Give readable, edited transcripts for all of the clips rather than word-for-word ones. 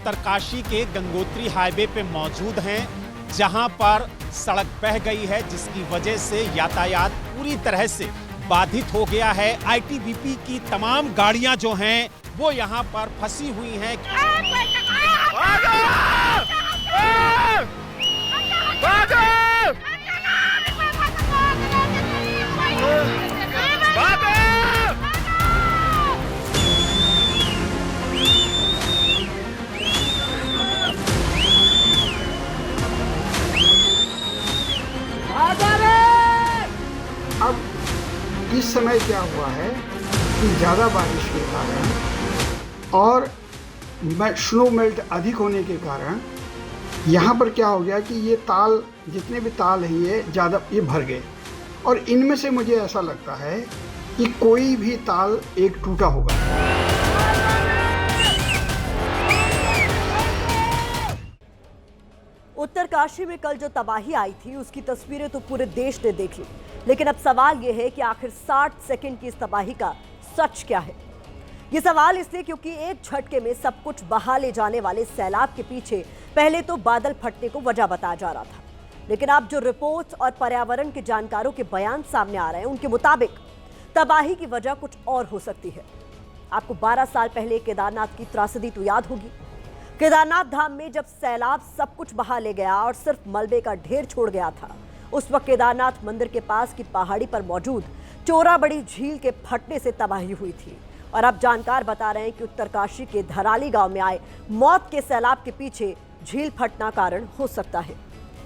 उत्तरकाशी के गंगोत्री हाईवे पे मौजूद हैं, जहां पर सड़क बह गई है, जिसकी वजह से यातायात पूरी तरह से बाधित हो गया है। आईटीबीपी की तमाम गाड़ियां जो हैं वो यहां पर फंसी हुई हैं। अब इस समय क्या हुआ है कि ज़्यादा बारिश के कारण और स्नो मेल्ट अधिक होने के कारण यहाँ पर क्या हो गया कि ये ताल, जितने भी ताल हैं ये ज़्यादा ये भर गए और इनमें से मुझे ऐसा लगता है कि कोई भी ताल एक टूटा होगा। उत्तरकाशी में कल जो तबाही आई थी उसकी तस्वीरें तो पूरे देश ने देख ली, लेकिन अब सवाल यह है कि आखिर 60 सेकंड की इस तबाही का सच क्या है। ये सवाल इसलिए क्योंकि एक झटके में सब कुछ बहा ले जाने वाले सैलाब के पीछे पहले तो बादल फटने को वजह बताया जा रहा था, लेकिन अब जो रिपोर्ट्स और पर्यावरण के जानकारों के बयान सामने आ रहे हैं उनके मुताबिक तबाही की वजह कुछ और हो सकती है। आपको 12 साल पहले केदारनाथ की त्रासदी तो याद होगी। केदारनाथ धाम में जब सैलाब सब कुछ बहा ले गया और सिर्फ मलबे का ढेर छोड़ गया था, उस वक्त केदारनाथ मंदिर के पास की पहाड़ी पर मौजूद चोराबड़ी झील के फटने से तबाही हुई थी। और अब जानकार बता रहे हैं कि उत्तरकाशी के धराली गांव में आए मौत के सैलाब के पीछे झील फटना कारण हो सकता है।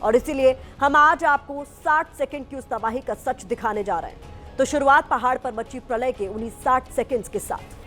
और इसीलिए हम आज आपको 60 सेकंड की उस तबाही का सच दिखाने जा रहे हैं। तो शुरुआत पहाड़ पर मची प्रलय के उन्हीं 60 सेकंड्स के साथ।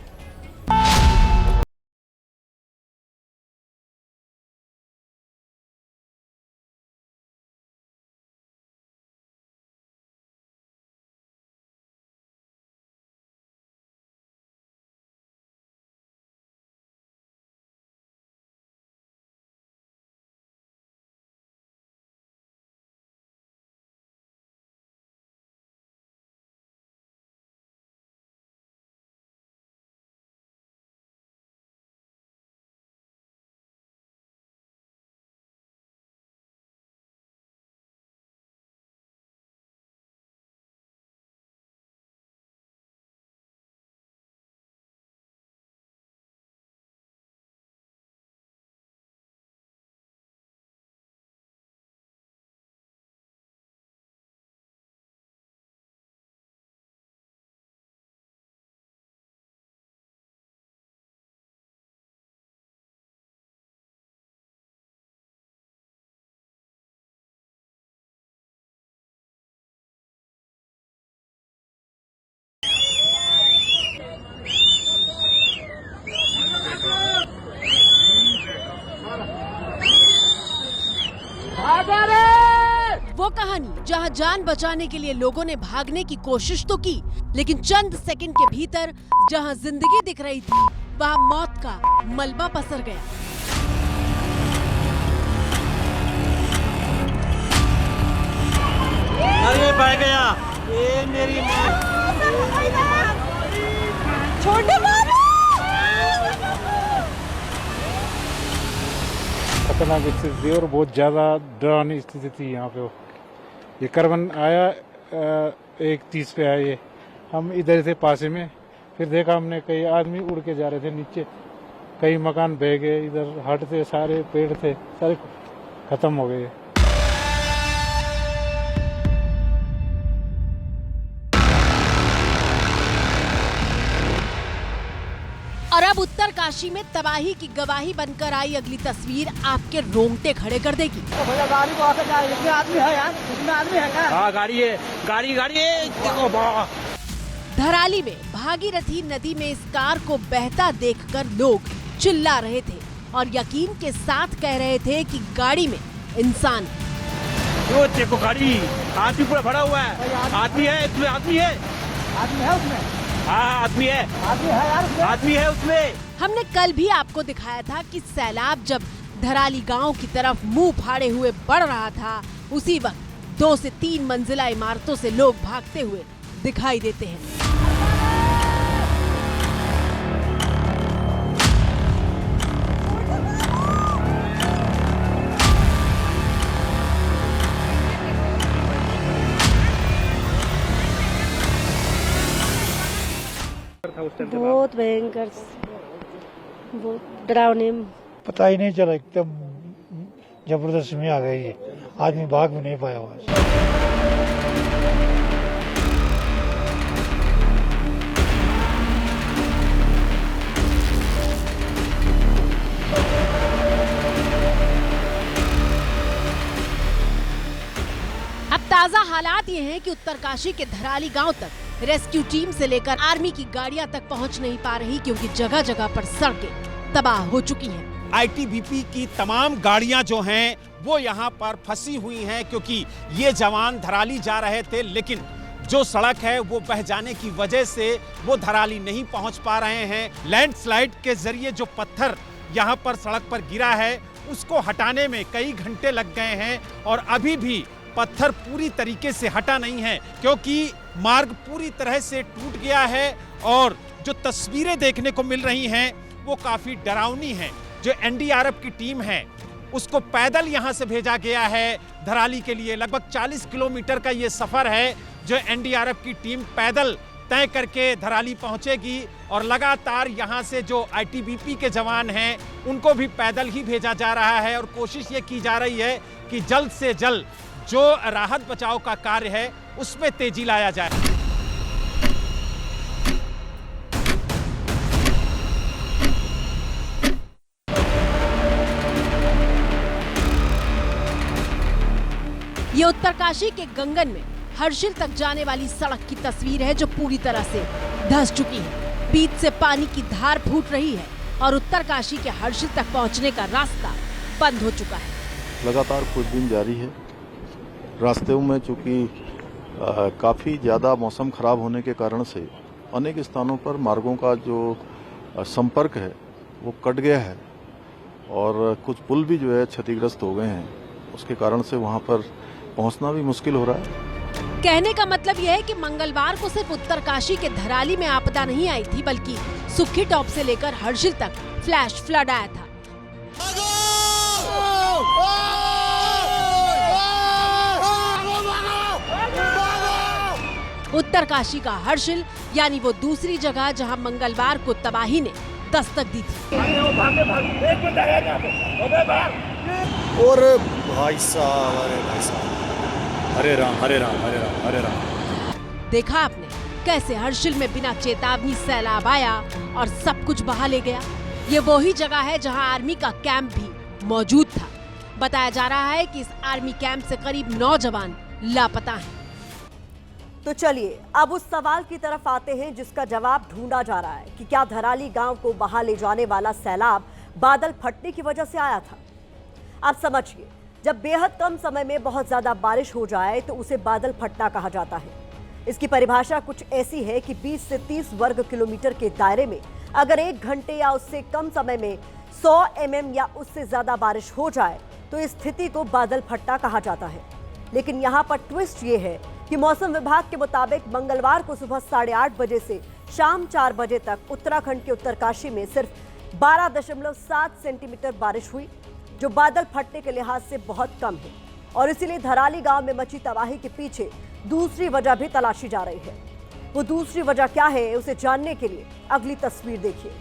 वो कहानी जहां जान बचाने के लिए लोगों ने भागने की कोशिश तो की, लेकिन चंद सेकंड के भीतर जहां जिंदगी दिख रही थी वहां मौत का मलबा पसर गया। अरे बह गया, ये मेरी माँ। छोटे खतरनाक स्थिति थी और बहुत ज़्यादा डरावनी स्थिति थी यहाँ पे। ये करवन आया 1:30 पे आया ये, हम इधर थे पासे में, फिर देखा हमने कई आदमी उड़ के जा रहे थे नीचे, कई मकान बह गए, इधर हट थे, सारे पेड़ थे सारे खत्म हो गए। और अब उत्तरकाशी में तबाही की गवाही बनकर आई अगली तस्वीर आपके रोंगटे खड़े कर देगी। गाड़ी को आकर आदमी है यार, इसमें आदमी है क्या? हाँ गाड़ी है, गाड़ी है, देखो। धराली में भागीरथी नदी में इस कार को बहता देखकर लोग चिल्ला रहे थे और यकीन के साथ कह रहे थे कि गाड़ी में इंसान। वो देखो गाड़ी, आदमी पूरा भरा हुआ है, आदमी है इसमें, आदमी है उसमें। हाँ आदमी है यार, आदमी है उसमें। हमने कल भी आपको दिखाया था कि सैलाब जब धराली गांव की तरफ मुंह फाड़े हुए बढ़ रहा था, उसी वक्त 2 से 3 मंजिला इमारतों से लोग भागते हुए दिखाई देते हैं। था उस टाइम? बहुत भयंकर, बहुत डरावनी। पता ही नहीं चला, एकदम जबरदस्त में आ गई, आदमी भाग भी नहीं पाया वहां से। अब ताजा हालात ये हैं कि उत्तरकाशी के धराली गांव तक रेस्क्यू टीम से लेकर आर्मी की गाड़ियां तक पहुंच नहीं पा रही, क्योंकि जगह जगह पर सड़कें तबाह हो चुकी हैं। आईटीबीपी की तमाम गाड़ियां जो हैं वो यहां पर फंसी हुई हैं, क्योंकि ये जवान धराली जा रहे थे, लेकिन जो सड़क है वो बह जाने की वजह से वो धराली नहीं पहुंच पा रहे हैं। लैंडस्लाइड के जरिए जो पत्थर यहां पर सड़क पर गिरा है उसको हटाने में कई घंटे लग गए हैं और अभी भी पत्थर पूरी तरीके से हटा नहीं है, क्योंकि मार्ग पूरी तरह से टूट गया है और जो तस्वीरें देखने को मिल रही हैं वो काफी डरावनी हैं। जो एनडीआरएफ की टीम है उसको पैदल यहां से भेजा गया है धराली के लिए। लगभग 40 किलोमीटर का ये सफर है जो एनडीआरएफ की टीम पैदल तय करके धराली पहुंचेगी और लगातार यहां से जो आईटीबीपी के जवान हैं उनको भी पैदल ही भेजा जा रहा है और कोशिश ये की जा रही है कि जल्द से जल्द जो राहत बचाव का कार्य है उसमें तेजी लाया जाए। ये उत्तरकाशी के गंगन में हर्षिल तक जाने वाली सड़क की तस्वीर है, जो पूरी तरह से धंस चुकी है। बीच से पानी की धार फूट रही है और उत्तरकाशी के हर्षिल तक पहुंचने का रास्ता बंद हो चुका है। लगातार खोजबीन जारी है। रास्ते में चूंकि काफ़ी ज़्यादा मौसम खराब होने के कारण से अनेक स्थानों पर मार्गों का जो संपर्क है वो कट गया है और कुछ पुल भी जो है क्षतिग्रस्त हो गए हैं। उसके कारण से वहां पर पहुंचना भी मुश्किल हो रहा है। कहने का मतलब यह है कि मंगलवार को सिर्फ उत्तरकाशी के धराली में आपदा नहीं आई थी, बल्कि सुक्खी टॉप से लेकर हर्षिल तक फ्लैश फ्लड आया था। उत्तरकाशी का हर्षिल यानी वो दूसरी जगह जहां मंगलवार को तबाही ने दस्तक दी थी। और भाई साहब, हरे राम हरे राम हरे राम हरे राम। देखा आपने कैसे हर्षिल में बिना चेतावनी सैलाब आया और सब कुछ बहा ले गया। ये वही जगह है जहां आर्मी का कैंप भी मौजूद था। बताया जा रहा है कि इस आर्मी कैंप से करीब 9 जवान लापता हैं। तो चलिए अब उस सवाल की तरफ आते हैं जिसका जवाब ढूंढा जा रहा है कि क्या धराली गांव को बहा ले जाने वाला सैलाब बादल फटने की वजह से आया था। आप समझिए, जब बेहद कम समय में बहुत ज्यादा बारिश हो जाए तो उसे बादल फटना कहा जाता है। इसकी परिभाषा कुछ ऐसी है कि 20 से 30 वर्ग किलोमीटर के दायरे में अगर 1 घंटे या उससे कम समय में 100 mm या उससे ज्यादा बारिश हो जाए तो इस स्थिति को बादल फटना कहा जाता है। लेकिन यहाँ पर ट्विस्ट ये है कि मौसम विभाग के मुताबिक मंगलवार को सुबह 8:30 बजे से शाम 4 बजे तक उत्तराखंड के उत्तरकाशी में सिर्फ 12.7 सेंटीमीटर बारिश हुई, जो बादल फटने के लिहाज से बहुत कम है। और इसीलिए धराली गांव में मची तबाही के पीछे दूसरी वजह भी तलाशी जा रही है। वो दूसरी वजह क्या है, उसे जानने के लिए अगली तस्वीर देखिए।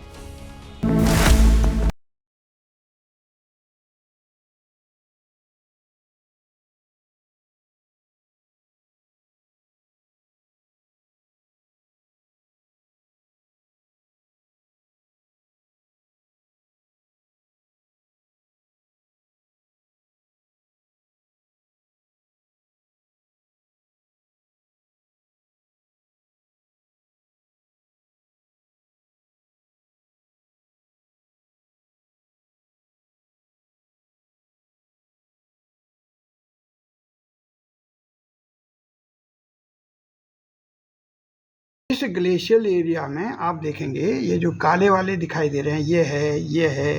इस ग्लेशियल एरिया में आप देखेंगे ये जो काले वाले दिखाई दे रहे हैं, ये है, ये है,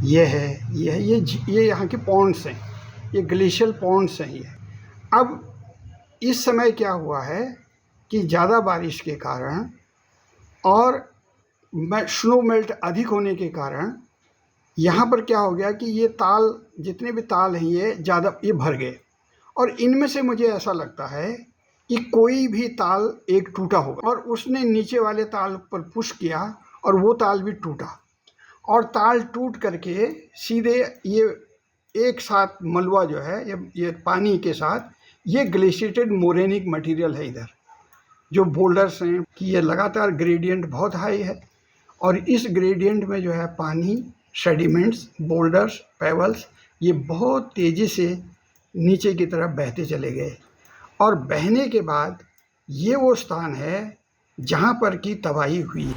ये है, ये है, ये यहाँ के पॉन्ड्स हैं, ये ग्लेशियल पॉन्ड्स हैं। ये अब इस समय क्या हुआ है कि ज़्यादा बारिश के कारण और स्नो मेल्ट अधिक होने के कारण यहाँ पर क्या हो गया कि ये ताल, जितने भी ताल हैं ये ज़्यादा ये भर गए और इनमें से मुझे ऐसा लगता है कि कोई भी ताल एक टूटा होगा, और उसने नीचे वाले ताल पर पुश किया और वो ताल भी टूटा, और ताल टूट करके सीधे ये एक साथ मलबा जो है ये पानी के साथ ये ग्लेशिएटेड मोरेनिक मटेरियल है इधर जो बोल्डर्स हैं कि ये लगातार ग्रेडियंट बहुत हाई है, और इस ग्रेडियंट में जो है पानी, सेडिमेंट्स, बोल्डर्स, पेबल्स ये बहुत तेज़ी से नीचे की तरफ बहते चले गए, और बहने के बाद ये वो स्थान है जहाँ पर की तबाही हुई।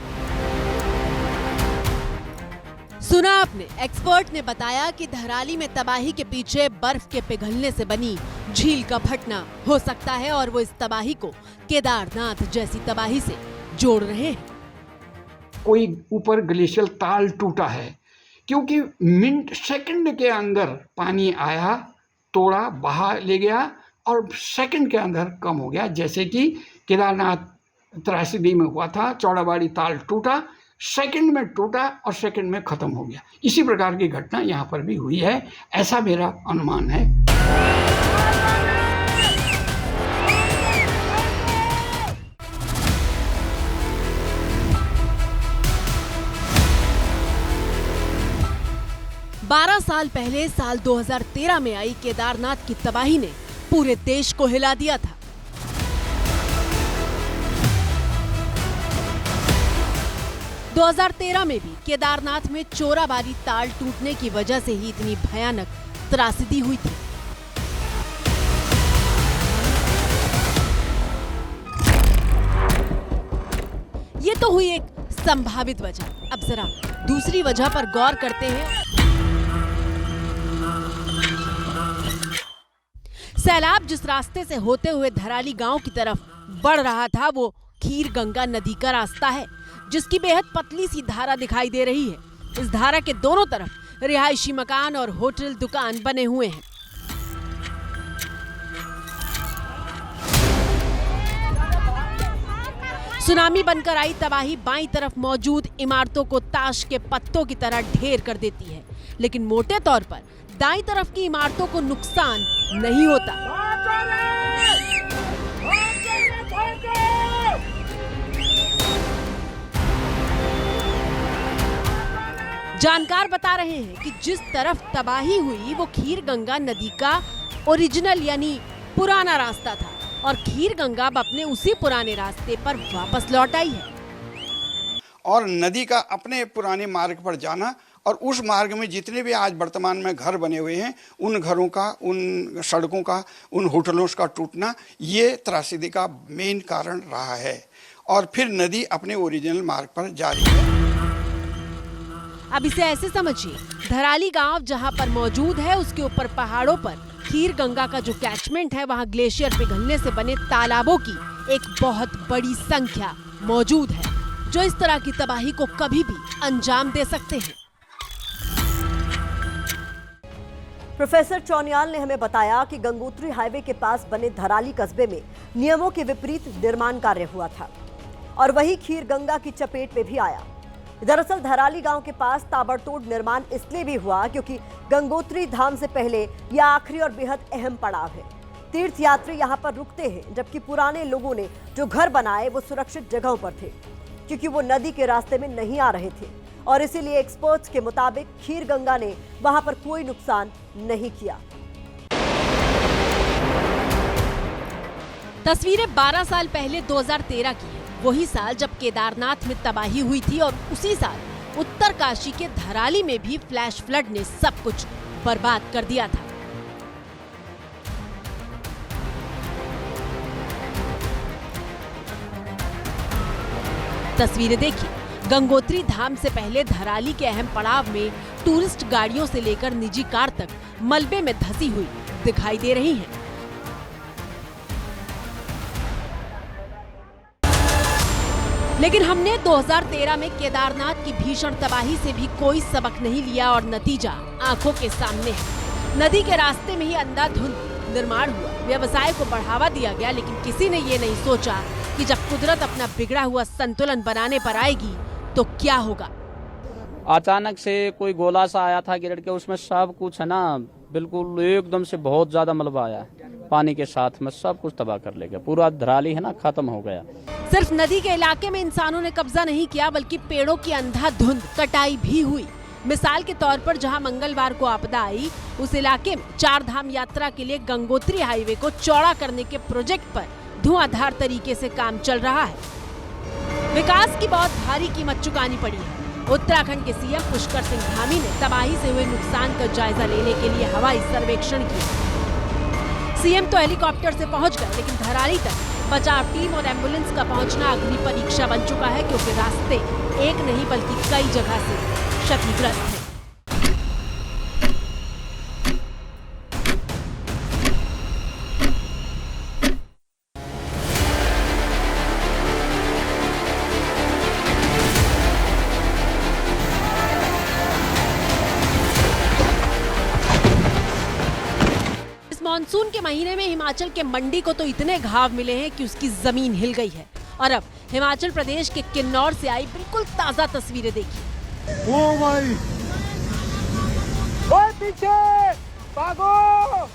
सुना आपने, एक्सपर्ट ने बताया कि धराली में तबाही के पीछे बर्फ के पिघलने से बनी झील का फटना हो सकता है, और वो इस तबाही को केदारनाथ जैसी तबाही से जोड़ रहे हैं। कोई ऊपर ग्लेशियल ताल टूटा है क्योंकि मिनट सेकंड के अंदर पानी आया, तोड़ा, बहा ले गया और सेकंड के अंदर कम हो गया, जैसे कि केदारनाथ त्रासदी में हुआ था। चौड़ाबाड़ी ताल टूटा, सेकंड में टूटा और सेकंड में ख़त्म हो गया। इसी प्रकार की घटना यहाँ पर भी हुई है, ऐसा मेरा अनुमान है। बारह साल पहले साल 2013 में आई केदारनाथ की तबाही ने पूरे देश को हिला दिया था। दो 2013 में भी केदारनाथ में चोराबाड़ी ताल टूटने की वजह से ही इतनी भयानक त्रासदी हुई थी। ये तो हुई एक संभावित वजह। अब जरा दूसरी वजह पर गौर करते हैं। सैलाब जिस रास्ते से होते हुए धराली गांव की तरफ बढ़ रहा था वो खीर गंगा नदी का रास्ता है, जिसकी बेहद पतली सी धारा दिखाई दे रही है। इस धारा के दोनों तरफ रिहायशी मकान और होटल, दुकान बने हुए हैं। सुनामी बनकर आई तबाही बाईं तरफ मौजूद इमारतों को ताश के पत्तों की तरह ढेर कर देती है, लेकिन मोटे तौर पर दाईं तरफ की इमारतों को नुकसान नहीं होता। जानकार बता रहे हैं कि जिस तरफ तबाही हुई वो खीर गंगा नदी का ओरिजिनल यानी पुराना रास्ता था, और खीर गंगा अब अपने उसी पुराने रास्ते पर वापस लौट आई है। और नदी का अपने पुराने मार्ग पर जाना और उस मार्ग में जितने भी आज वर्तमान में घर बने हुए हैं उन घरों का, उन सड़कों का, उन होटलों का टूटना ये त्रासदी का मेन कारण रहा है, और फिर नदी अपने ओरिजिनल मार्ग पर जा रही है। अब इसे ऐसे समझिए, धराली गांव जहां पर मौजूद है उसके ऊपर पहाड़ों पर खीर गंगा का जो कैचमेंट है वहां ग्लेशियर पिघलने से बने तालाबों की एक बहुत बड़ी संख्या मौजूद है, जो इस तरह की तबाही को कभी भी अंजाम दे सकते हैं। प्रोफेसर चौनियाल ने हमें बताया कि गंगोत्री हाईवे के पास बने धराली कस्बे में नियमों के विपरीत निर्माण कार्य हुआ था और वही खीर गंगा की चपेट में भी आया। दरअसल धराली गांव के पास ताबड़तोड़ निर्माण इसलिए भी हुआ क्योंकि गंगोत्री धाम से पहले यह आखिरी और बेहद अहम पड़ाव है। तीर्थयात्री यहां पर रुकते हैं, जबकि पुराने लोगों ने जो घर बनाए वो सुरक्षित जगहों पर थे क्योंकि वो नदी के रास्ते में नहीं आ रहे थे, और इसीलिए एक्सपर्ट्स के मुताबिक खीर गंगा ने वहां पर कोई नुकसान नहीं किया। तस्वीरें 12 साल पहले 2013 की है, वही साल जब केदारनाथ में तबाही हुई थी, और उसी साल उत्तरकाशी के धराली में भी फ्लैश फ्लड ने सब कुछ बर्बाद कर दिया था। तस्वीरें देखिए, गंगोत्री धाम से पहले धराली के अहम पड़ाव में टूरिस्ट गाड़ियों से लेकर निजी कार तक मलबे में धंसी हुई दिखाई दे रही हैं। लेकिन हमने 2013 में केदारनाथ की भीषण तबाही से भी कोई सबक नहीं लिया और नतीजा आंखों के सामने है। नदी के रास्ते में ही अंधाधुंध निर्माण हुआ, व्यवसाय को बढ़ावा दिया गया, लेकिन किसी ने ये नहीं सोचा कि जब कुदरत अपना बिगड़ा हुआ संतुलन बनाने पर आएगी तो क्या होगा। अचानक से कोई गोला सा आया था गिरड़ के, उसमें सब कुछ है ना बिल्कुल एकदम से बहुत ज्यादा मलबा आया। पानी के साथ में सब कुछ तबाह कर ले गया। पूरा धराली है ना, खत्म हो गया। सिर्फ नदी के इलाके में इंसानों ने कब्जा नहीं किया, बल्कि पेड़ों की अंधाधुंध कटाई भी हुई। मिसाल के तौर पर जहां मंगलवार को आपदा आई, उस इलाके में 4 धाम यात्रा के लिए गंगोत्री हाईवे को चौड़ा करने के प्रोजेक्ट पर धुआंधार तरीके से काम चल रहा है। विकास की बहुत भारी कीमत चुकानी पड़ी है। उत्तराखंड के सीएम पुष्कर सिंह धामी ने तबाही से हुए नुकसान का जायजा लेने के लिए हवाई सर्वेक्षण किया। सीएम तो हेलीकॉप्टर से पहुंच गए, लेकिन धराली तक बचाव टीम और एम्बुलेंस का पहुंचना अग्नि परीक्षा बन चुका है, क्योंकि रास्ते एक नहीं बल्कि कई जगह से क्षतिग्रस्त हैं। मानसून के महीने में हिमाचल के मंडी को तो इतने घाव मिले हैं कि उसकी जमीन हिल गई है। और अब हिमाचल प्रदेश के किन्नौर से आई बिल्कुल ताजा तस्वीरें देखिए। ओ भाई, ओए पीछे भागो!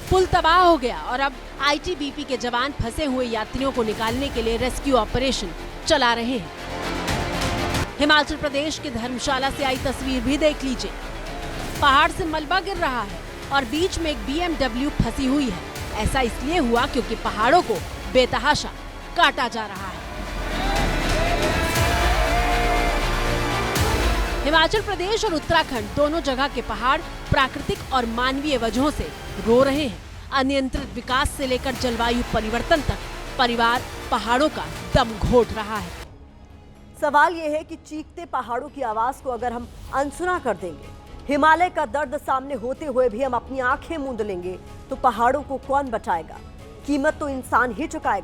पुल तबाह हो गया और अब आईटीबीपी के जवान फंसे हुए यात्रियों को निकालने के लिए रेस्क्यू ऑपरेशन चला रहे हैं। हिमाचल प्रदेश के धर्मशाला से आई तस्वीर भी देख लीजिए। पहाड़ से मलबा गिर रहा है और बीच में एक BMW फंसी हुई है। ऐसा इसलिए हुआ क्योंकि पहाड़ों को बेतहाशा काटा जा रहा है। हिमाचल प्रदेश और उत्तराखंड दोनों जगह के पहाड़ प्राकृतिक और मानवीय वजहों से रो रहे हैं। अनियंत्रित विकास से लेकर जलवायु परिवर्तन तक परिवार पहाड़ों का दम घोट रहा है। सवाल यह है कि चीखते पहाड़ों की आवाज को अगर हम अनसुना कर देंगे, हिमालय का दर्द सामने होते हुए भी हम अपनी आंखें मूंद लेंगे, तो पहाड़ों को कौन बचाएगा? कीमत तो इंसान ही चुकाएगा।